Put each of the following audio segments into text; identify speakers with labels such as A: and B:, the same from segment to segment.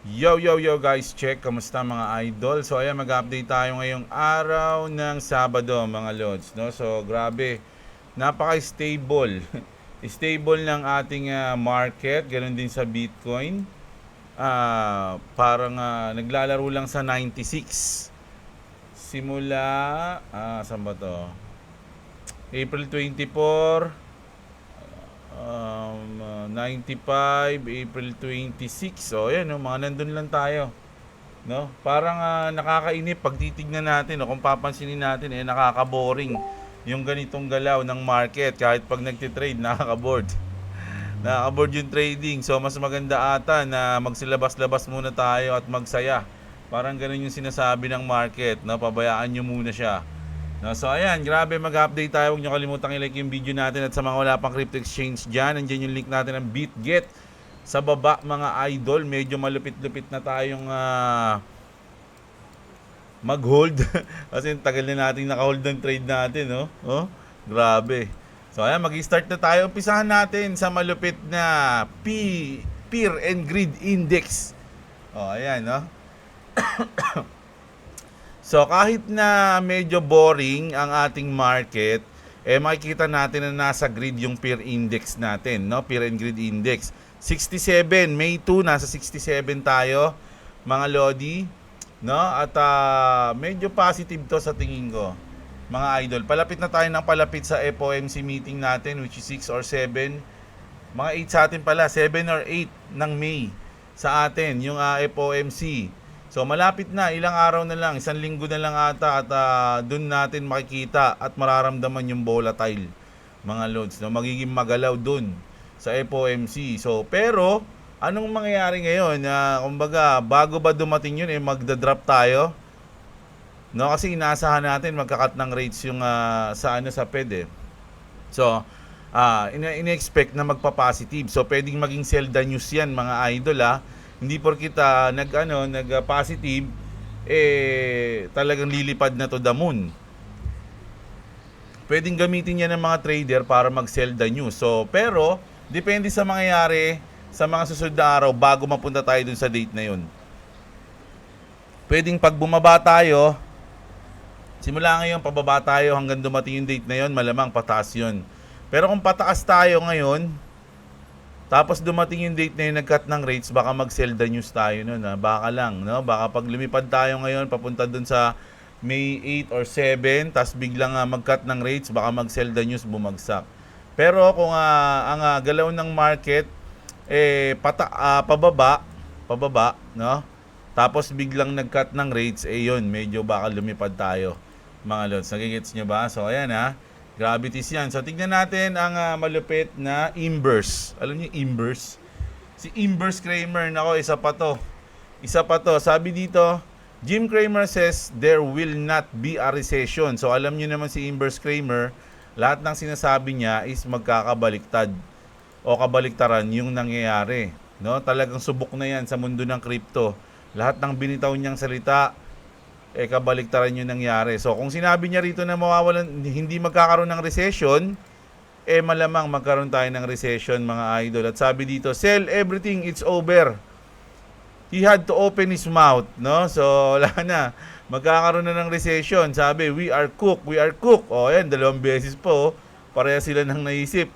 A: Yo guys, check. Kamusta mga idol? So ayan, mag-update tayo ngayong araw ng Sabado mga lods, no? So grabe, napaka-stable. Stable ng ating market, ganoon din sa Bitcoin. Parang naglalaro lang sa 96. Simula saan ba 'to? April 24, 95, April 26. So, ayan, no, mga nandun lang tayo. No? Parang nakakainip pag titignan natin, no? Kung papansinin natin, nakaka-boring yung ganitong galaw ng market. Kahit pag nagtitrade, nakaka-board. Nakaka-board yung trading. So, mas maganda ata na magsilabas-labas muna tayo at magsaya. Parang ganun yung sinasabi ng market, no? Pabayaan nyo muna siya. No, so ayan, grabe, mag-update tayo. Huwag nyo kalimutang i-like yung video natin. At sa mga wala pang crypto exchange dyan, nandiyan yung link natin ng BitGet. Sa baba mga idol, medyo malupit-lupit na tayong mag-hold. Kasi tagal na natin naka-hold ng trade natin, no? Oh, grabe. So ayan, mag-start na tayo. Umpisahan natin sa malupit na Fear and Greed Index. Oh, ayan, no? So kahit na medyo boring ang ating market, makikita natin na nasa grid yung peer index natin, no? Peer and Greed Index. 67, May 2, nasa 67 tayo, mga lodi, no? At medyo positive to sa tingin ko, mga idol. Palapit na tayo ng palapit sa FOMC meeting natin, which is 6 or 7. Mga 8 sa atin pala, 7 or 8 ng May sa atin, yung FOMC. So malapit na, ilang araw na lang, isang linggo na lang ata at dun natin makikita at mararamdaman yung volatile, mga loads, no? Magiging magalaw dun sa FOMC. So pero anong mangyayari ngayon? Kumbaga, bago ba dumating yun, magda-drop tayo, no? Kasi inaasahan natin magka-cut ng rates yung sa Fed eh. So ina-expect na magpa-positive. So pwedeng maging sell the news yan, mga idol Hindi porkit nag-positive talagang lilipad na to the moon. Pwedeng gamitin yan ng mga trader para mag-sell the news. So pero depende sa mangyayari sa mga susunod na araw bago mapunta tayo dun sa date na yun. Pwedeng pag bumaba tayo, simula ngayon pababa tayo hanggang dumating yung date na yun, malamang pataas yun. Pero kung pataas tayo ngayon, tapos dumating yung date na yung nag-cut ng rates, baka mag-sell the news tayo nun. Baka lang, no? Baka pag lumipad tayo ngayon, papunta dun sa May 8 or 7, tapos biglang mag-cut ng rates, baka mag-sell the news, bumagsak. Pero kung ang galaw ng market, pababa, no? Tapos biglang nag-cut ng rates, yun, medyo baka lumipad tayo, mga lods. Nagigets nyo ba? So, ayan gravities yan. So, tignan natin ang malupit na inverse. Alam niyo inverse? Si Inverse Kramer, nako, isa pa to. Sabi dito, Jim Cramer says there will not be a recession. So, alam niyo naman si Inverse Kramer, lahat ng sinasabi niya is magkakabaliktad o kabaliktaran yung nangyayari. No? Talagang subok na yan sa mundo ng crypto. Lahat ng binitaw niyang salita, kabaliktaran yung nangyari. So kung sinabi niya rito na hindi magkakaroon ng recession, malamang magkaroon tayo ng recession, mga idol. At sabi dito, sell everything, it's over. He had to open his mouth, no? So wala na, magkakaroon na ng recession. Sabi, we are cook. Yan, 2 beses po, pareha sila nang naisip.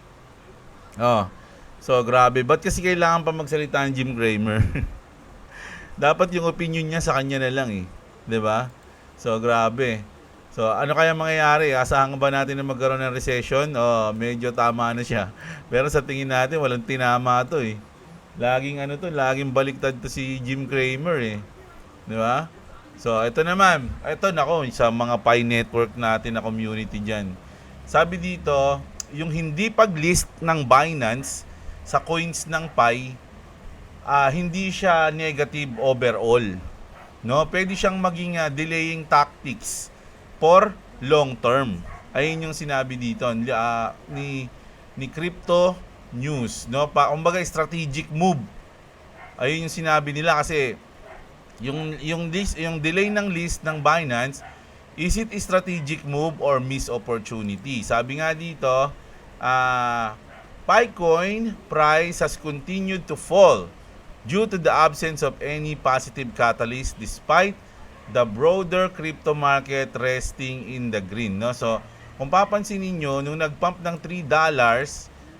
A: So grabe, ba't kasi kailangan pa magsalita ng Jim Cramer? Dapat yung opinion niya sa kanya na lang 'di ba? So grabe. So ano kaya mangyayari? Asahan ba natin na magkaroon ng recession? Medyo tama na siya. Pero sa tingin natin walang tinama 'to laging baliktad to si Jim Cramer 'Di ba? So ito naman, nako sa mga Pi network natin na community diyan. Sabi dito, yung hindi pag-list ng Binance sa coins ng Pi, hindi siya negative overall. No, pwede siyang maging delaying tactics for long term. Ayun yung sinabi dito ni Crypto News, no? Kumbaga strategic move. Ayun yung sinabi nila kasi yung delay ng list ng Binance, is it a strategic move or miss opportunity? Sabi nga dito, Picoin price has continued to fall due to the absence of any positive catalyst despite the broader crypto market resting in the green, no? So, kung papansin niyo nung nag-pump ng $3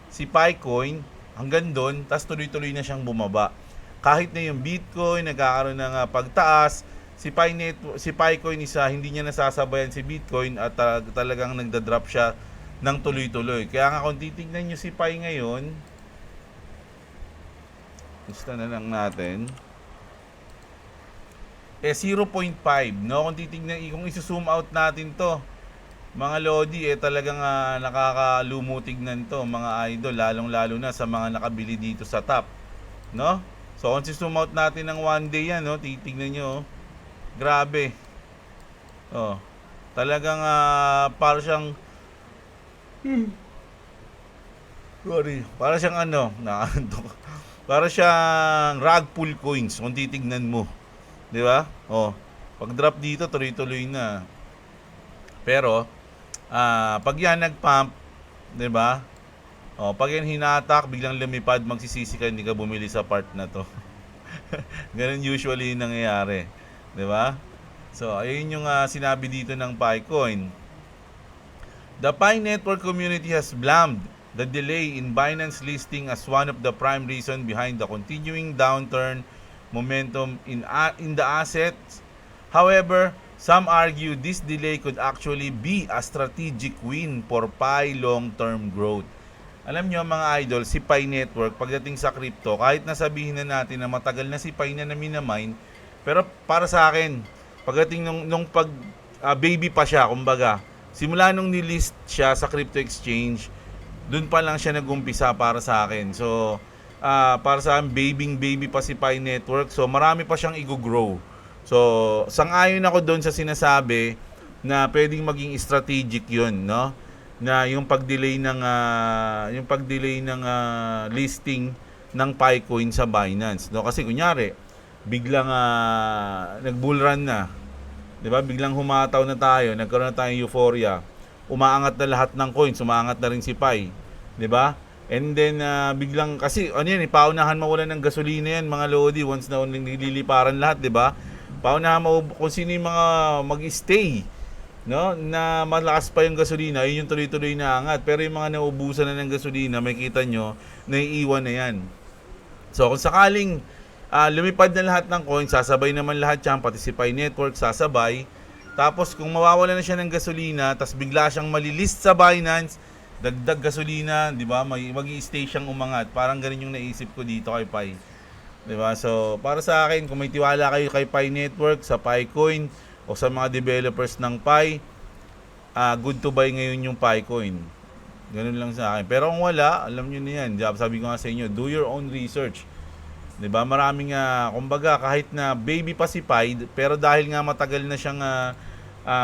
A: si Picoin hanggang doon, tas tuloy-tuloy na siyang bumaba. Kahit na yung Bitcoin nagkakaroon ng pagtaas, si Picoin isa hindi niya nasasabayan si Bitcoin at talagang nagda-drop siya ng tuloy-tuloy. Kaya nga kung titignan niyo si Pi ngayon, gusto na lang natin. 0.5, no? Kung titignan, kung i-zoom out natin 'to, mga lodi, talagang nakakalumutignan 'to, mga idol, lalong-lalo na sa mga nakabili dito sa top, no? So, kung i-zoom out natin ng 1 day yan, no? Titignan niyo, grabe. Oh. Talagang para siyang para siyang para siyang rug pull coins kung titignan mo. 'Di ba? Oh, pag drop dito tuloy-tuloy na. Pero pag yan nag-pump, 'di ba? Oh, pag yan hinatak, biglang lumipad, magsisisi ka hindi ka bumili sa part na 'to. Ganun usually yung nangyayari, 'di ba? So, ayun yung sinabi dito ng Picoin. The Pi Network community has blamed the delay in Binance listing as one of the prime reason behind the continuing downturn momentum in the assets. However, some argue this delay could actually be a strategic win for Pi long-term growth. Alam nyo mga idol, si Pi Network pagdating sa crypto, kahit nasabihin na natin na matagal na si Pi na minamine, pero para sa akin, pagdating nung baby pa siya, kumbaga, simula nung nilist siya sa crypto exchange, dun pa lang siya nag-umpisa para sa akin. So, para sa akin, baby pa si Pi Network. So, marami pa siyang i-grow. So, sang-ayon ako doon sa sinasabi na pwedeng maging strategic yun, no? Na yung pag-delay ng listing ng Picoin sa Binance, no? Kasi kunyari, biglang nag-bull run na. 'Di ba? Biglang humataw na tayo, nagkaroon na tayong euphoria. Umaangat na lahat ng coins, umaangat na rin si Pi, 'di ba? And then biglang kasi paunahan mawalan ng gasolina yan mga lodi once na nililiparan lahat, 'di ba? Paunahan kung sino yung mga mag-stay, no? Na malakas pa yung gasolina, yun yung tuloy-tuloy na angat. Pero yung mga naubusan na ng gasolina, makikita nyo, naiiwan na yan. So kung sakaling lumipad na lahat ng coins, sasabay naman lahat yan, pati si Pi Network sasabay. Tapos kung mawawala na siya ng gasolina, tapos bigla siyang malilist sa Binance, dagdag gasolina, 'di ba? Magi-stay siyang umangat. Parang ganun yung naisip ko dito kay Pi. 'Di ba? So, para sa akin, kung may tiwala kayo kay Pi Network, sa Picoin o sa mga developers ng Pi, good to buy ngayon yung Picoin. Ganun lang sa akin. Pero kung wala, alam niyo na 'yan. Sabi ko nga sa inyo, do your own research. 'Di ba? Maraming kumbaga kahit na baby pa si Pi, pero dahil nga matagal na siyang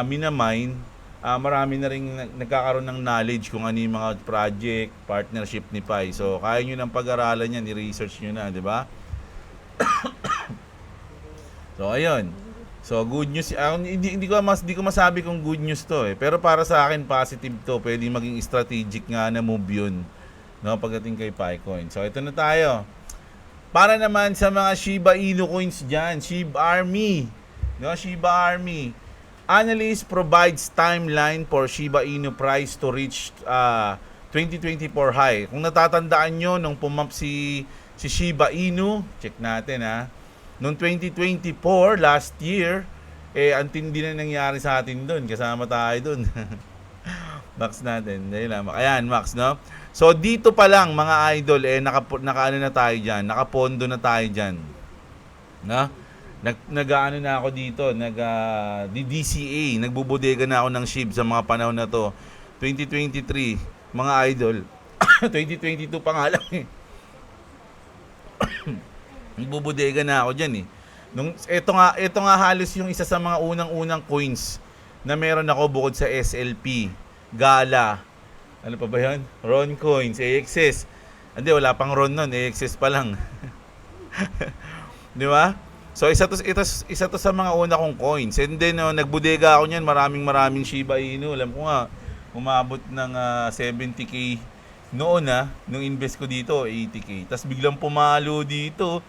A: minamine, marami na rin nagkakaroon ng knowledge kung ano yung mga project, partnership ni Pi. So, kaya nyo ng pag-aralan yan, i-research nyo na, di ba? So, ayun. So, good news. Hindi ko masabi kung good news to eh. Pero para sa akin, positive to. Pwede maging strategic nga na move yun, no, pagdating kay Picoin. So, ito na tayo. Para naman sa mga Shiba Inu coins dyan, Shiba Army. No, Shiba Army. Analyst provides timeline for Shiba Inu price to reach 2024 high. Kung natatandaan nyo, nung pumap si Shiba Inu, check natin Noong 2024, last year, ang tindi na nangyari sa atin doon. Kasama tayo doon. Max natin. Ayan, Max, no? So, dito pa lang, mga idol, nakaano na tayo dyan. Nakapondo na tayo dyan. No? Nag-ano na ako dito, DCA, nagbubodega na ako ng SHIB sa mga panahon na to. 2023, mga idol. 2022 pa nga lang eh. Nagbubodega na ako diyan eh. Ito nga halos yung isa sa mga unang-unang coins na meron ako bukod sa SLP, Gala. Ano pa ba 'yan? Ron coins, AXS. Hindi, wala pang Ron noon, AXS pa lang. 'Di ba? So isa to sa mga una kong coins. And then nagbudega ako niyan, maraming Shiba Inu. Alam ko nga umabot ng 70k noon nung invest ko dito, 80k. Tapos biglang pumalo dito.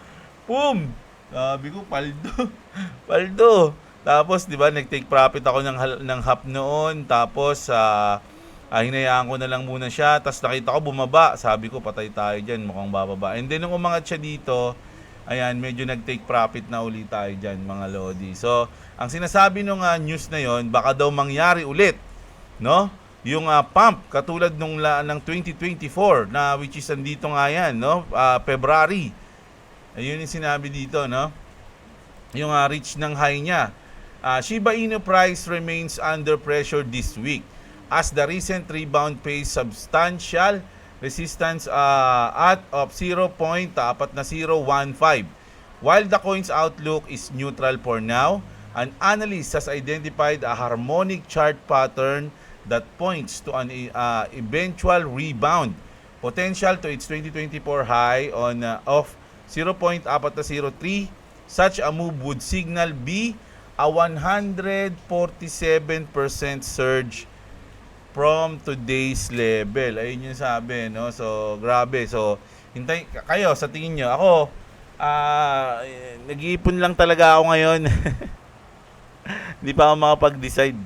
A: Boom! Sabi ko, paldo. Paldo. Tapos, di ba, nag-take profit ako ng half noon. Tapos, hinayaan ko na lang muna siya. Tapos nakita ko bumaba. Sabi ko, patay tayo dyan. Mukhang bababa. And then, nung umangat siya dito, ayan, medyo nag-take profit na ulit tayo dyan, mga Lodi. So, ang sinasabi nung news na yon, baka daw mangyari ulit, no? Yung pump, katulad ng 2024, na which is andito nga yan, no? February. Ayun yung sinabi dito, no? Yung reach ng high niya. Shiba Inu price remains under pressure this week as the recent rebound faced substantial resistance at of 0.415. While the coin's outlook is neutral for now, an analyst has identified a harmonic chart pattern that points to an eventual rebound potential to its 2024 high of 0.403. Such a move would signal a 147% surge from today's level. Ayun yung sabi, no? So, grabe. So, hintay kayo sa tingin nyo. Ako, nag-iipon lang talaga ako ngayon. Hindi pa ako makapag-decide.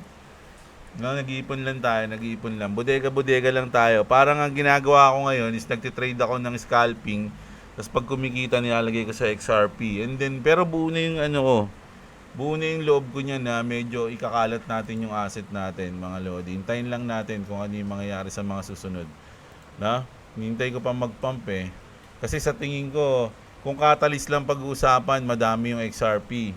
A: No, nag-iipon lang tayo, nag-iipon lang. Bodega-bodega lang tayo. Parang ang ginagawa ko ngayon is nagtitrade ako ng scalping. Tapos pag kumikita, nilalagay ko sa XRP. And then, pero buo na yung buo na yung loob ko niya na medyo ikakalat natin yung asset natin, mga Lodi. Hintayin lang natin kung ano yung mangyayari sa mga susunod. Na? Hintay ko pa mag-pump eh. Kasi sa tingin ko, kung catalyst lang pag-uusapan, madami yung XRP.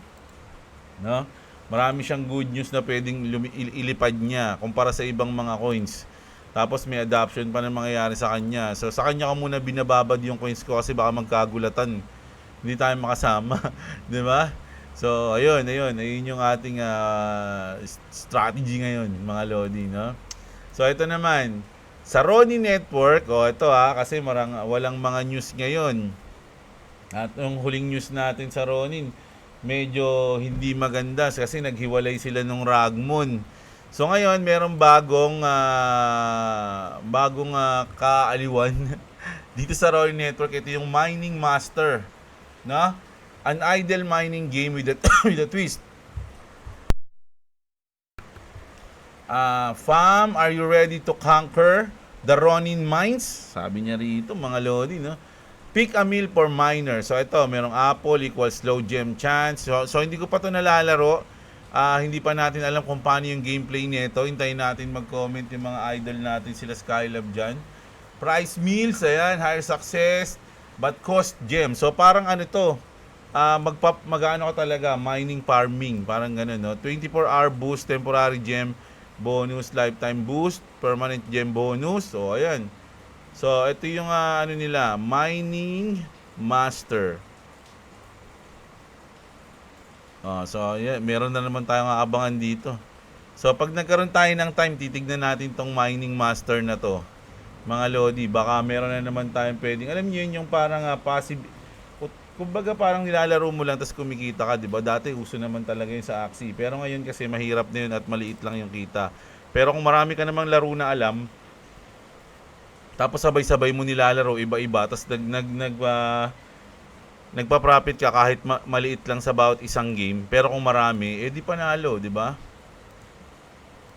A: No? Marami siyang good news na pwedeng ilipad niya kumpara sa ibang mga coins. Tapos may adoption pa na mangyayari sa kanya. So sa kanya ko muna binababad yung coins ko kasi baka magkagulatan. Hindi tayo makasama. Di ba? So ayun yung ating strategy ngayon, mga Lodi, no? So ito naman, sa Ronin Network, ito kasi walang mga news ngayon. At yung huling news natin sa Ronin, medyo hindi maganda kasi naghiwalay sila nung Ragmon. So ngayon merong bagong kaaliwan dito sa Ronin Network. Ito yung Mining Master, no? An idle mining game with with a twist. Fam, are you ready to conquer the Ronin mines? Sabi niya rito, mga Lodi, no? Pick a meal for miner. So ito, merong apple equals low gem chance. So hindi ko pa ito nalalaro. Hindi pa natin alam kung paano yung gameplay nito. Hintayin natin mag-comment yung mga idol natin, sila Skylab dyan. Price meals, ayan, higher success, but cost gem. So parang ano to, mag-ano ka talaga, mining farming, parang ganun, no? 24-hour boost, temporary gem bonus, lifetime boost, permanent gem bonus. So ayan. So ito yung ano nila, Mining Master. So yeah, meron na naman tayong aabangan dito. So pag nagkaroon tayo ng time, titignan natin tong Mining Master na to, mga Lodi. Baka meron na naman tayong pwedeng, alam niyo yun, yung parang passive, kumbaga parang nilalaro mo lang tapos kumikita ka, di ba? Dati uso naman talaga yun sa Axie. Pero ngayon kasi mahirap na yun at maliit lang yung kita. Pero kung marami ka namang laro na alam, tapos sabay-sabay mo nilalaro iba-iba, tapos nagpa-profit ka kahit maliit lang sa bawat isang game, pero kung marami, di panalo, di ba?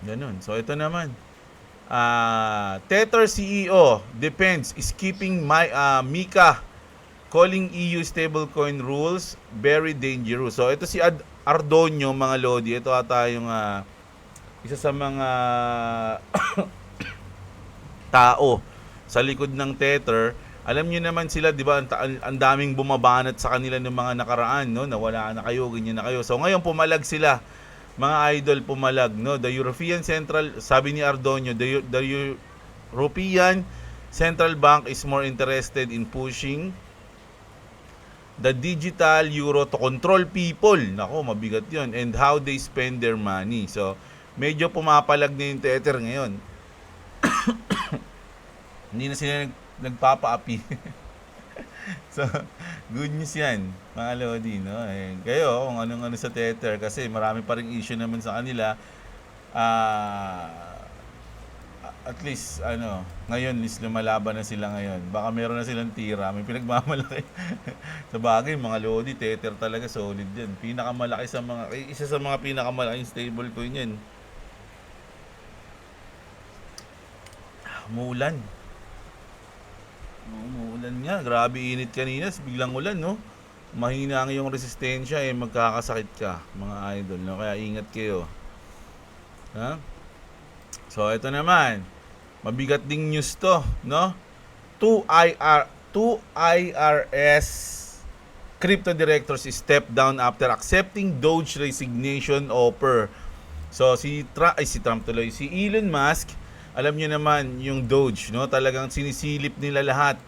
A: Ganun. So ito naman. Tether CEO depends is keeping Mika calling EU stablecoin rules very dangerous. So ito si Ardonio, mga Lodi. Ito ata yung isa sa mga tao sa likod ng Tether. Alam niyo naman sila, 'di ba? Ang daming bumabanat sa kanila ng mga nakaraan, no? Nawala na kayo, ganyan na kayo. So ngayon pumalag sila. Mga idol pumalag, no? The European Central, sabi ni Ardonio, the European Central Bank is more interested in pushing the digital euro to control people. Nako, mabigat 'yon, and how they spend their money. So medyo pumapalag na yung Tether ngayon. Hindi na sila nagpapaapi. So, good news yan, mga Lodi, no? Kayo, kung anong-ano sa Tether, kasi marami pa ring issue naman sa kanila. at least ngayon least lumalaban na sila ngayon. Baka meron na silang tira, may pinagmamalaki. Sa bagay, mga Lodi, Tether talaga solid 'yan. Pinakamalaki sa mga isa sa mga pinakamalaking stable coin 'yan. Umuulan. Umuulan nga, grabe init kanina, biglang ulan, no? Mahina ang iyong resistensya, magkakasakit ka, mga idol, no? Kaya ingat kayo. Ha? So, ito naman. Mabigat ding news to, no? 2 IRS crypto directors step down after accepting Doge resignation offer. So, si Elon Musk, alam niyo naman yung Doge, no? Talagang sinisilip nila lahat.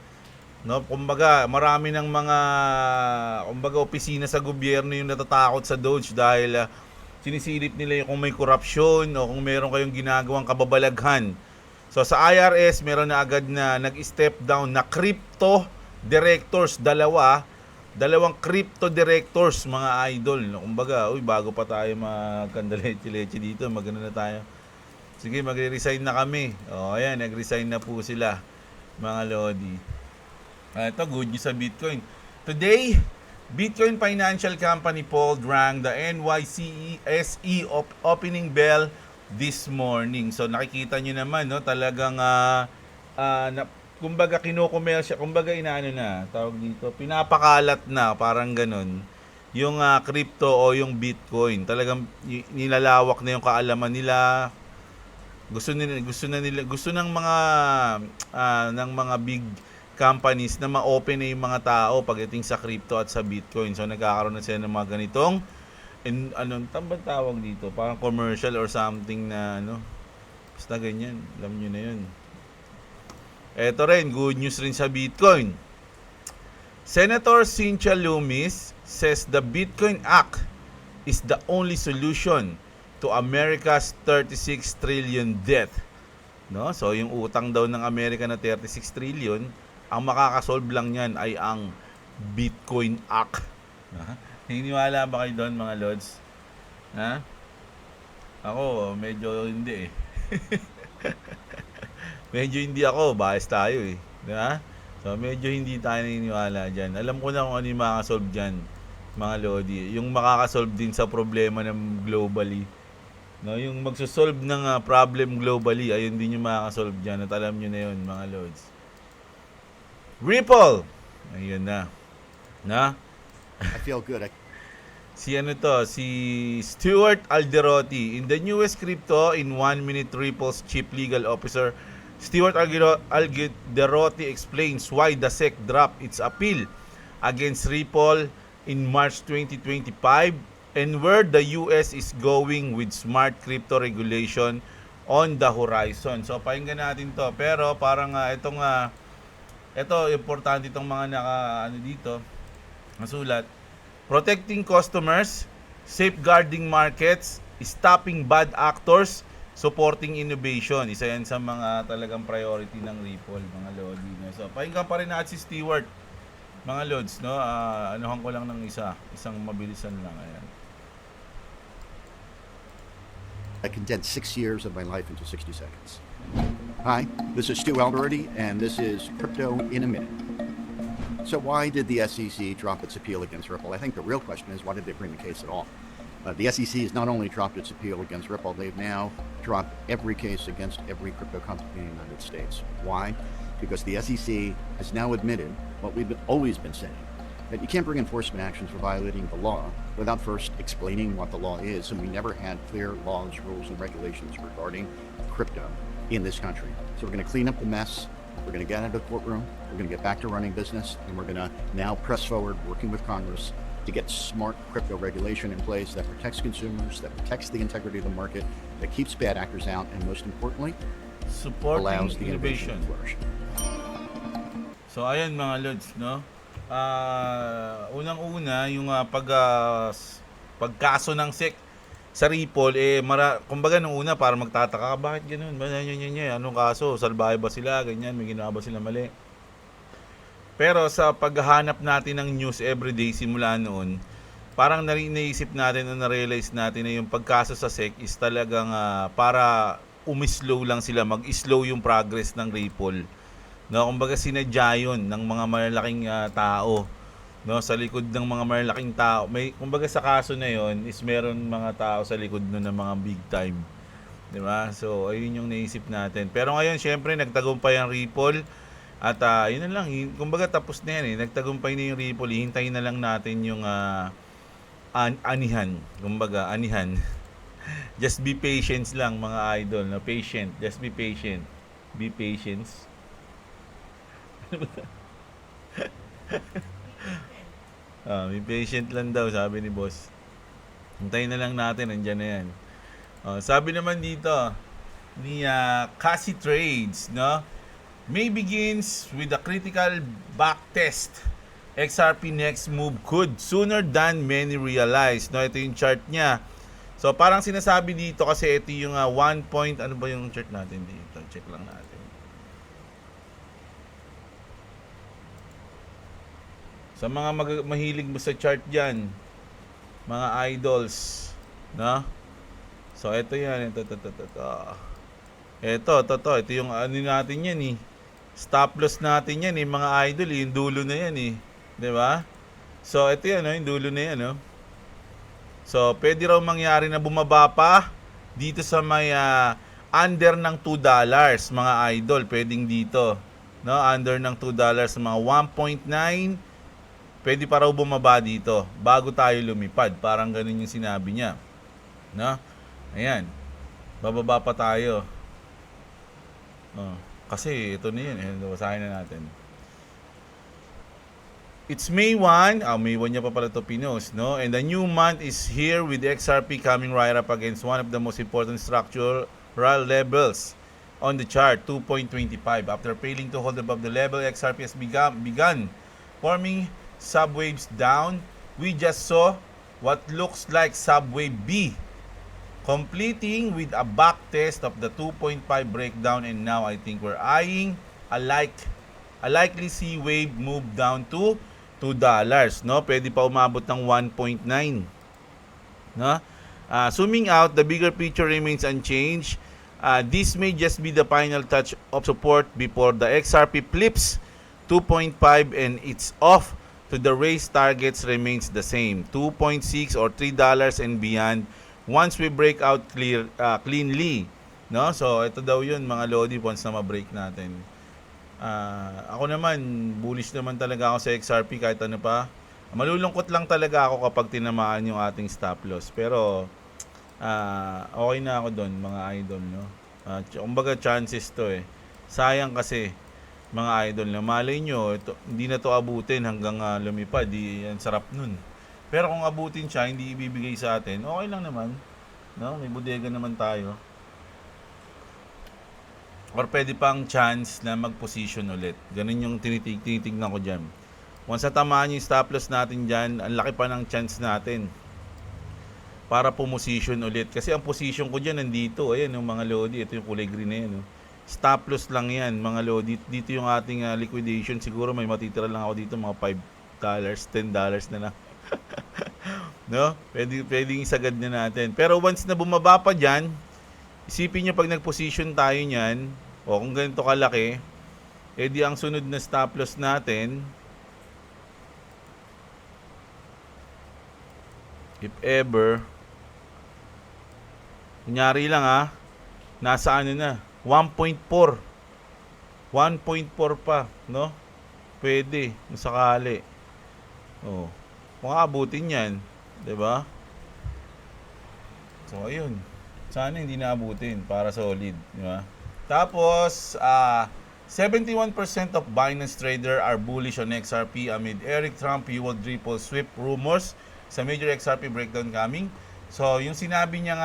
A: No, kumbaga, marami ng mga opisina sa gobyerno yung natatakot sa Doge dahil sinisilip nila yung kung may korupsyon o kung meron kayong ginagawang kababalaghan. So sa IRS, meron na agad na nag-step down na crypto directors, dalawang crypto directors, mga idol. No, kumbaga, bago pa tayo magkandaleche-leche dito, magano na tayo. Sige, magre-resign na kami. Ayan, nag-resign na po sila, mga Lodi. Ito, good news sa Bitcoin. Today, Bitcoin financial company Paul rang the NYSE opening bell this morning. So, nakikita nyo naman, no, talagang, kumbaga, kinokomersya, kumbaga, tawag dito, pinapakalat na, parang ganun, yung crypto o yung Bitcoin. Talagang nilalawak na yung kaalaman nila. Gusto ng mga big companies na ma-open na yung mga tao pagdating sa crypto at sa Bitcoin. So nagkakaroon na sila ng mga ganitong tawag dito, parang commercial or something na basta ganyan, alam niyo na yun. Eto rin, good news rin sa Bitcoin. Senator Cynthia Lummis says the Bitcoin Act is the only solution to America's 36 trillion debt. No? So yung utang daw ng Amerika na 36 trillion, ang makakasolve lang niyan ay ang Bitcoin Act. Naniniwala ba kayo doon, mga Lods? Ha? Ako, medyo hindi eh. Medyo hindi ako, bias tayo eh. Diba? So medyo hindi tayo naniniwala dyan. Alam ko na kung ano yung makakasolve dyan, mga Lodi. Yung makakasolve din sa problema ng globally. No, yung magsosolve ng problem globally, ayun din yung makakasolve dyan. At alam nyo na yun, mga Lods. Ripple! Ayun na.
B: I feel good.
A: Si Stuart Alderotti. In the newest crypto, in 1 minute, Ripple's chief legal officer, Stuart Alderotti explains why the SEC dropped its appeal against Ripple in March 2025 and where the US is going with smart crypto regulation on the horizon. So, pakinggan natin to. Pero parang ito, importante itong mga dito, nasulat. Protecting customers, safeguarding markets, stopping bad actors, supporting innovation. Isa yan sa mga talagang priority ng Ripple, mga Lodi. So, pakinggan pa rin natin si Stewart, mga Lods, no? Anuhan ko lang ng isang mabilisan lang. Ayan.
B: I condensed 6 years of my life into 60 seconds. Hi, this is Stu Alderotti, and this is Crypto in a Minute. So why did the SEC drop its appeal against Ripple? I think the real question is, why did they bring the case at all? The SEC has not only dropped its appeal against Ripple, they've now dropped every case against every crypto company in the United States. Why? Because the SEC has now admitted what we've always been saying, that you can't bring enforcement actions for violating the law without first explaining what the law is, and we never had clear laws, rules, and regulations regarding crypto in this country. So we're going to clean up the mess, we're going to get out of the courtroom, we're going to get back to running business, and we're going to now press forward, working with Congress, to get smart crypto regulation in place that protects consumers, that protects the integrity of the market, that keeps bad actors out, and most importantly, allows the innovation to flourish.
A: So ayan, mga Lods, no? Unang-una yung pagkaso ng SEC sa Ripple, kumbaga nung una para magtataka ka, bakit ganoon? Anong kaso? Salbahe ba sila? Ganyan, may ginawa ba sila mali? Pero sa paghahanap natin ng news everyday simula noon, parang naisip natin o na-realize natin na yung pagkaso sa SEC is talagang para umislow lang sila, mag-slow yung progress ng Ripple. No, kumbaga sinadya yun ng mga malalaking tao. No, sa likod ng mga malalaking tao, may kumbaga sa kaso na yon is meron mga tao sa likod nun ng mga big time. 'Di ba? So, ayun yung naisip natin. Pero ngayon, syempre nagtagumpay ang Ripple at yun na lang, kumbaga tapos na yan eh. Nagtagumpay na yung Ripple, hihintayin na lang natin yung anihan. Kumbaga, anihan. Just be patient lang mga idol, no? Patient, just be patient. Be patient. Be patient lang daw, sabi ni boss. Hintayin na lang natin, andyan na yan. Sabi naman dito ni Cassie Trades, no? May begins with a critical back test. XRP next move could sooner than many realize. No, ito yung chart niya. So parang sinasabi dito kasi ito yung 1 point, ano ba yung chart natin dito? Check lang natin. Sa mga mahilig mo sa chart diyan, mga idols, no? So ito yan, ito yung ano natin yan eh. Stop loss natin yan eh, mga idol, yung dulo na yan eh. 'Di ba? So ito yan, yung dulo na yan, no. So pwede raw mangyari na bumaba pa dito sa may under ng $2, mga idol, pwedeng dito, no? Under ng $2, mga 1.9, pwede pa raw bumaba dito bago tayo lumipad. Parang ganun yung sinabi niya, no? Ayan. Bababa pa tayo. Kasi ito na yun. Basahin na natin. It's May 1. May 1 niya pa pala ito pinos, no? And the new month is here with XRP coming right up against one of the most important structural levels on the chart, 2.25. After failing to hold above the level, XRP has begun forming subwaves down. We just saw what looks like subwave B, completing with a back test of the 2.5 breakdown, and now I think we're eyeing a likely C wave move down to $2, no? Pwede pa umabot ng 1.9, no? Zooming out, the bigger picture remains unchanged. This may just be the final touch of support before the XRP flips 2.5 and it's off to the race targets remains the same, 2.6 or $3 and beyond once we break out cleanly, no? So ito daw yun mga Lodi, once na ma-break natin. Ako naman, bullish naman talaga ako sa XRP kahit ano pa. Malulungkot lang talaga ako kapag tinamaan yung ating stop loss. Pero okay na ako doon mga idol, no? Kumbaga chances to eh. Sayang kasi mga idol, na malay nyo hindi na to abutin hanggang lumipad. Ang sarap nun. Pero kung abutin siya, hindi ibibigay sa atin, okay lang naman, no? May bodega naman tayo. Or pwede pang chance na mag-position ulit. Ganun yung tinitignan ko dyan. Once natamaan yung stop loss natin dyan, ang laki pa ng chance natin para pumosition ulit. Kasi ang position ko dyan nandito. Ayan yung mga Lodi. Ito yung kulay green na yan. No? Stop loss lang yan mga Lodi. Dito yung ating liquidation. Siguro may matitira lang ako dito mga $5, $10 na lang. No? Pwedeng isagad na natin. Pero once na bumaba pa dyan, isipin nyo pag nag-position tayo nyan, o kung ganito kalaki, edi ang sunod na stop loss natin, if ever, kunyari lang nasa ano na, 1.4 pa, no? Pwede, kung sakali. Kung abutin yan, 'di ba? So ayun. Sana hindi naabutin para solid, 'di ba? Tapos 71% of Binance trader are bullish on XRP amid Eric Trump fueled Ripple sweep rumors sa major XRP breakdown coming. So yung sinabi niya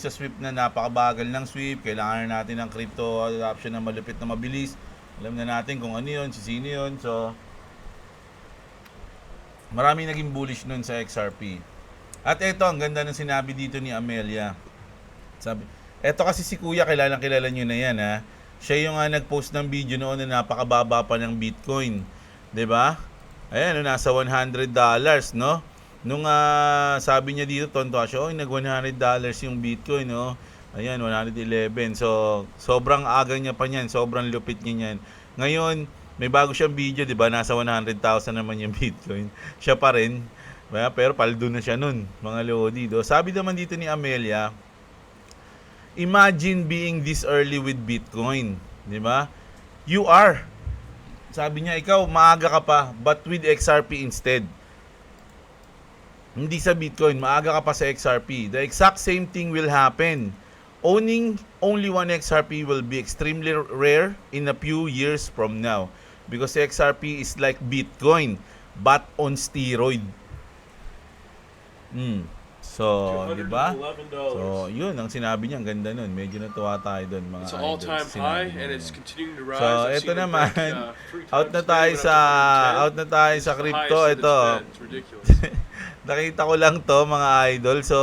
A: sa sweep na napakabagal ng sweep, kailangan natin ng crypto adoption na malupit na mabilis. Alam na natin kung ano 'yon, sino 'yon. So marami naging bullish nun sa XRP. At ito, ang ganda ng sinabi dito ni Amelia. Sabi, eto kasi si Kuya, kilala nyo na yan Siya yung nag-post ng video noon na napakababa pa ng Bitcoin. 'Di ba? Ayan, nasa $100, no? Nung sabi niya dito, tonto siya, nag $100 yung Bitcoin, no? Ayan, 111. So, sobrang aga niya pa niyan. Sobrang lupit niya niyan. Ngayon, may bago siyang video, di ba? Nasa 100,000 naman yung Bitcoin. Siya pa rin. Pero paldo na siya nun, mga Lodi. Sabi naman dito ni Amelia, imagine being this early with Bitcoin. Di ba? You are. Sabi niya, ikaw, maaga ka pa, but with XRP instead. Hindi sa Bitcoin, maaga ka pa sa XRP. The exact same thing will happen. Owning only one XRP will be extremely rare in a few years from now. Because XRP is like Bitcoin, but on steroid. So, di ba? So, yun ang sinabi niya, ang ganda nun. Medyo natuwa tayo dun, mga
C: It's an
A: idols.
C: all-time
A: Sinabi
C: high
A: niya
C: and
A: yun.
C: it's continuing to rise.
A: So,
C: I've
A: ito
C: seen it
A: naman,
C: break, 3
A: out na
C: times
A: tayo
C: today,
A: sa
C: went up to 110.
A: sa
C: This is the
A: crypto.
C: highest that
A: Ito,
C: it's been. It's ridiculous.
A: nakita ko lang to, mga idol. So,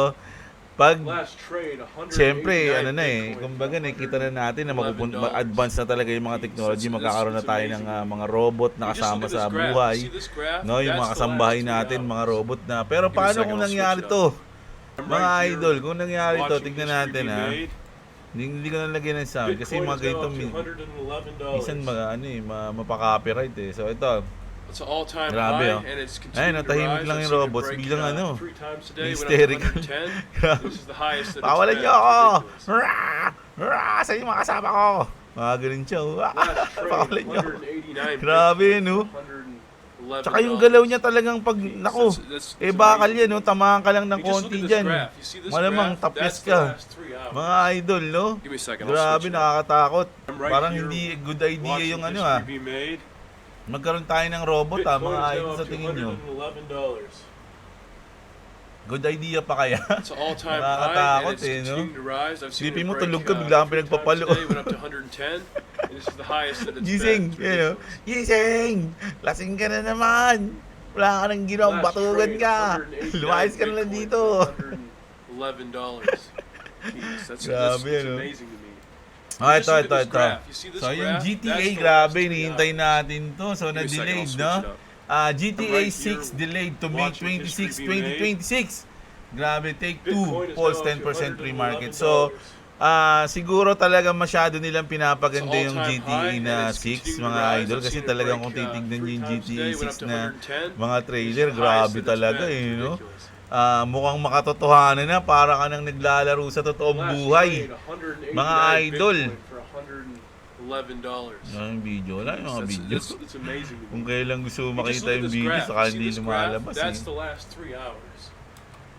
A: pag
C: Last trade, 189
A: siyempre, ano na
C: Bitcoin
A: kumbaga
C: for
A: nakikita na natin na
C: $111.
A: advance na talaga yung mga technology. Magkakaroon na tayo ng mga robot na
C: You just
A: kasama
C: look at
A: sa
C: this graph.
A: buhay.
C: You see this graph?
A: No, yung mga
C: That's the
A: kasambahay
C: last 3
A: natin,
C: hours.
A: mga robot na. Pero
C: Give me a
A: paano
C: second,
A: kung
C: I'll switch
A: nangyari
C: it
A: to?
C: I'm
A: Mga
C: right here
A: idol, kung nangyari to,
C: watching
A: tignan
C: history
A: natin
C: be
A: ha.
C: made.
A: Hindi ko na lagyan ng sound kasi
C: Bitcoin
A: mga
C: is now
A: ganito
C: up to $111.
A: minsan mapaka-copyright eh. So ito,
C: It's an all-time
A: grabe,
C: high
A: oh.
C: and it's
A: Ayun,
C: continuing to
A: natahimik
C: rise.
A: lang
C: I've
A: yung
C: seen it
A: robots,
C: break,
A: biglang ano,
C: 3 times today, went up to
A: hysterical.
C: 110.
A: Grabe.
C: This is the highest that it's
A: Pakawalan
C: been.
A: niyo ako!
C: It's ridiculous.
A: Rah! Rah! Saan yung mga kasama ko? Mga ganun siya.
C: Last trade,
A: Pakawalan niyo ako.
C: 189
A: Grabe,
C: Bitcoin
A: no?
C: for $111.
A: Tsaka yung galaw niya talagang pag, nako,
C: That's
A: bakal
C: amazing.
A: yan, no? Tamahan ka lang ng
C: You just look
A: konti
C: at this
A: dyan.
C: graph. You see this
A: Malamang
C: graph?
A: tapyas
C: That's the
A: ka.
C: last 3 hours.
A: Mga idol, no?
C: Give me a second, I'll
A: Grabe,
C: switch it up.
A: nakakatakot.
C: I'm right
A: Parang
C: here
A: hindi good idea
C: watching
A: yung ano
C: history be made.
A: Magkaroon tayo ng robot mga
C: Bitcoin is
A: idol
C: now
A: sa
C: up to
A: tingin nyo.
C: $111.
A: Good idea pa kaya?
C: It's an all-time high
A: Nakakatakot
C: and it's
A: eh, no?
C: continuing to rise. I've seen
A: Isipin
C: it
A: mo,
C: break,
A: tulog ka, bigla kang
C: 3 times
A: pinagpapalo.
C: today, went up to 110. And this is the highest that it's
A: Gising,
C: been. It's
A: you know?
C: ridiculous.
A: Gising! Lasing ka na naman! Wala ka nang ginawang
C: Last
A: batugan
C: trade,
A: ka!
C: 189
A: Lumayas ka na lang
C: Bitcoin
A: dito!
C: for $111. Jeez, that's
A: Grabe,
C: that's
A: no?
C: amazing to me.
A: Ah,
C: You
A: ito,
C: just look
A: ito,
C: at this
A: ito.
C: graph. You see this
A: So, yung
C: graph?
A: GTA,
C: That's the
A: grabe,
C: last 3
A: hinihintay
C: hours.
A: natin to. So,
C: Give me a second, I'll
A: na-delayed,
C: switch
A: no?
C: it up.
A: GTA
C: right
A: 6
C: here
A: delayed to May
C: watching
A: 26,
C: history be made.
A: 2026. Grabe, take
C: Bitcoin
A: 2,
C: is
A: falls
C: now up to
A: 10% free
C: $111.
A: market. So, siguro talaga masyado nilang pinapaganda
C: It's
A: yung
C: all-time
A: GTA
C: high,
A: na
C: and it's
A: 6,
C: continuing to
A: mga
C: rise.
A: idol.
C: I've
A: Kasi
C: seen it
A: talagang
C: break,
A: kung titignan nyo
C: 3
A: yung
C: times
A: GTA
C: today, went up
A: 6
C: to
A: na
C: 110.
A: mga
C: This
A: trailer,
C: is the
A: grabe
C: highest that it's
A: talaga
C: been.
A: eh,
C: It's
A: no?
C: ridiculous.
A: Mukhang makatotohanan na, para ka nang naglalaro sa totoong
C: Last
A: buhay.
C: trade, 189
A: Mga idol.
C: Bitcoin for $111.
A: Yung video, wala yung mga video.
C: It's amazing to me.
A: Kung kailan gusto mo
C: You just
A: makita
C: look at
A: yung
C: this
A: video,
C: graph.
A: saka
C: See
A: hindi
C: this graph?
A: lumalabas
C: That's
A: eh.
C: the last 3 hours.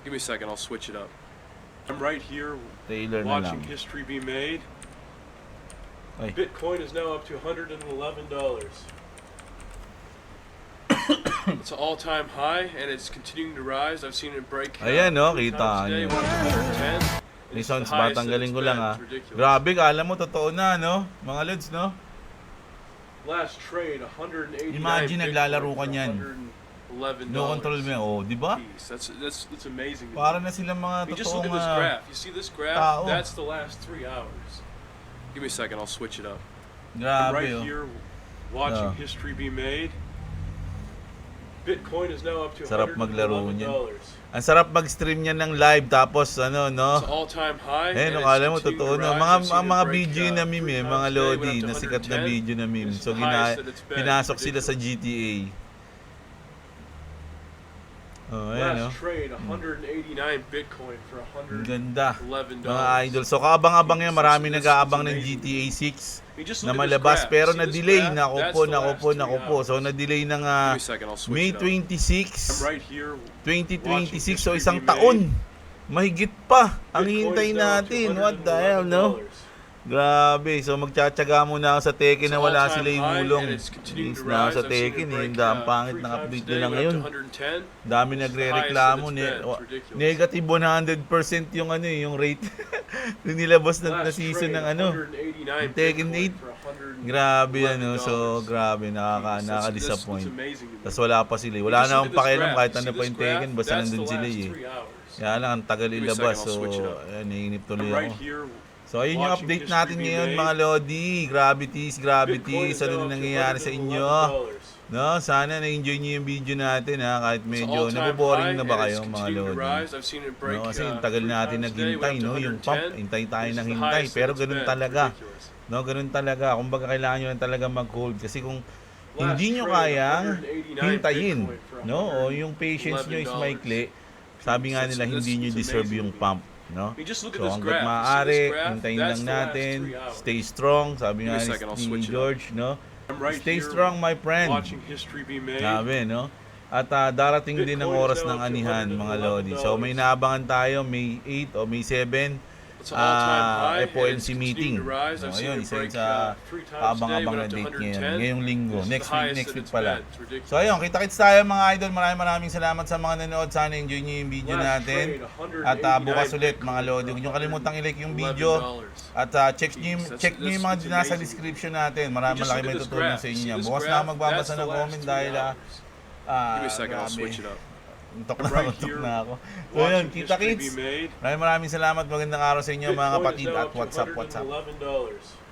C: Give me a second, I'll switch it up. I'm right here
A: Trailer na lang.
C: watching history be made.
A: Ay.
C: Bitcoin is now up to $111. It's an all-time high and it's continuing to rise. I've seen it break.
A: Ayan, no,
C: 3
A: kita
C: times today,
A: nyo.
C: went up to 110.
A: May
C: It's
A: sounds
C: the
A: ba?
C: highest that
A: Tanggalin
C: it's
A: ko lang
C: been.
A: ah.
C: It's ridiculous.
A: Grabe, kala mo totoo na, no? Mga lods, no?
C: Last trade, 189
A: Imagine, naglalaro ka niyan.
C: $111.
A: No control mo yan. Oh, di ba?
C: Jeez, that's amazing. to
A: Para
C: me.
A: na silang mga
C: You just look
A: totoong
C: at this graph. You see this graph?
A: tao.
C: That's the last 3 hours. Give me a second, I'll switch it up. I'm
A: grabe,
C: right
A: oh.
C: here watching
A: Oh.
C: history be made. Bitcoin is now up to
A: Sarap maglaro niyan.
C: $111.
A: Ang sarap mag-stream niyan ng live, tapos ano, no?
C: It's all-time high.
A: Eh,
C: and
A: no,
C: it's
A: kala mo
C: continuing
A: totoo
C: to
A: na.
C: rise.
A: Mga,
C: I've seen
A: ang
C: it
A: mga
C: break,
A: video na meme
C: 3
A: eh,
C: times
A: mga
C: today, went
A: Lodi,
C: up to
A: na sikat na
C: 110.
A: video na meme.
C: This is
A: So,
C: the highest that it's been.
A: pinasok sila sa
C: Ridiculous.
A: GTA. Oh, ayan, no?
C: Last trade, 189 Bitcoin for
A: Ang ganda.
C: $111.
A: Mga idol. So, kaabang-abang yan. Marami nag-aabang ng GTA 6
C: I mean, just
A: na
C: look at this
A: malabas.
C: graph.
A: Pero
C: See this
A: na-delay.
C: graph?
A: Naku
C: That's
A: po,
C: the
A: naku
C: last
A: po,
C: 3
A: naku po. So,
C: hours.
A: na-delay ng
C: Give me a second, I'll switch
A: May
C: it up.
A: 26,
C: I'm right here.
A: 2026. So,
C: Watching
A: isang
C: history be
A: taon. Mahigit pa. Ang
C: Bitcoin
A: hintay
C: is now up to
A: natin. What the hell, no?
C: $111.
A: Grabe. So, magtsatsaga muna ako sa Tekken na
C: It's
A: wala
C: all-time
A: sila yung
C: high,
A: mulong.
C: and it's continuing
A: Is
C: to
A: na ako
C: rise.
A: sa
C: I've seen it
A: Tekken eh.
C: break,
A: Ang pangit
C: 3
A: ng
C: times
A: update
C: today,
A: nila
C: went up
A: ngayon.
C: to 110.
A: Dami
C: It's the
A: nagre-reklamo.
C: highest that it's been. It's ridiculous.
A: Negative 100% yung ano eh, yung rate. Yung nilabas na
C: Last
A: season
C: trade,
A: ng ano.
C: 189
A: Tekken
C: Bitcoin
A: 8.
C: for $111.
A: Grabe ano. So, grabe.
C: That's
A: Nakaka-disappoint.
C: amazing to me.
A: Tapos wala pa sila.
C: You
A: Wala
C: just
A: na
C: look
A: akong
C: at this
A: pakialam
C: graph.
A: kahit
C: You
A: ano
C: see
A: pa
C: this
A: yung Tekken.
C: graph?
A: Basta
C: That's
A: nandun
C: the
A: sila
C: last
A: eh.
C: 3 hours.
A: Kaya lang, ang tagal
C: Give me a
A: ilabas.
C: second, I'll
A: So,
C: switch it up.
A: ayan, naiinip
C: I'm
A: tuloy
C: right
A: ako.
C: here.
A: So, ayun yung
C: watching
A: update
C: history
A: natin
C: be
A: ngayon
C: made.
A: mga Lodi. Gravities.
C: Bitcoin is
A: Ano
C: now
A: na
C: up to
A: nangyayari sa inyo?
C: $111.
A: No, sana na-enjoy niyo yung video natin ha, kahit
C: It's
A: medyo
C: all-time
A: naboboring
C: high,
A: na ba
C: and
A: kayo
C: it's
A: mga
C: continuing to
A: lodi?
C: rise. I've seen it break,
A: No, kasi yung
C: 3
A: tagal natin
C: times today.
A: naghintay,
C: Went up
A: no?
C: to
A: Yung pump,
C: 110.
A: hintay tayo
C: This
A: ng
C: is the
A: hintay.
C: highest
A: Pero
C: that it's
A: ganun
C: been.
A: talaga.
C: Ridiculous.
A: No, ganun talaga. Kumbaga kailangan nyo lang talaga mag-hold. Kasi kung
C: Last
A: hindi nyo
C: trade,
A: kayang
C: 189
A: hintayin,
C: Bitcoin for
A: no? O yung patience nyo is
C: $11.
A: maikli, sabi nga nila
C: That's
A: hindi nyo deserve
C: amazing
A: yung
C: to me.
A: pump, no?
C: I mean, just look at
A: So
C: this
A: hanggat
C: graph. You see
A: maaari,
C: this graph?
A: hintayin
C: That's
A: lang
C: the last
A: natin,
C: 3 hours.
A: stay strong, sabi
C: Give me
A: nga
C: a second, I'll
A: ni
C: switch it up.
A: George, no?
C: I'm right
A: Stay
C: here
A: strong, my friend.
C: watching history be made.
A: Sabi, no? At darating din ang
C: Bitcoin is
A: oras
C: now
A: ng
C: up to
A: anihan, mga lodi. So may
C: $111.
A: naabangan tayo, May 8 o May 7,
C: It's an all-time high, and it's
A: FOMC
C: continuing
A: meeting.
C: to rise.
A: No,
C: I've seen
A: yun,
C: it
A: isa yun
C: break
A: sa
C: 3 times today,
A: abang-abang
C: went
A: na
C: up to
A: date ngayon.
C: 110.
A: Ngayong linggo.
C: This is
A: Next
C: the highest
A: week
C: that it's
A: pala.
C: been. It's ridiculous.
A: So ayun, kita-kits tayo mga idol. Maraming salamat sa mga nanood. Sana enjoy nyo yung video
C: Last
A: natin.
C: trade,
A: At
C: 189
A: bukas ulit
C: Bitcoin
A: mga lodi.
C: for
A: Huwag nyo kalimutang i-like yung
C: $11.
A: video. At check nyo
C: Jeez,
A: yung mga
C: that's
A: nasa
C: amazing.
A: description natin.
C: Just
A: Malaki
C: look
A: may
C: at this
A: tutulong
C: graph.
A: sa
C: See
A: inyo.
C: this
A: Bukas
C: graph?
A: na magbabasa
C: That's the
A: ng
C: last
A: comment
C: 3
A: dahil
C: hours. Give me a second, I'll switch it up.
A: Tok na
C: I'm right
A: ako, tok
C: here
A: na ako. So yun,
C: Watching
A: kita
C: history
A: kits.
C: be made.
A: Maraming salamat. Magandang araw sa inyo mga
C: Bitcoin is
A: kapatid
C: now
A: at
C: up to
A: WhatsApp.
C: $111.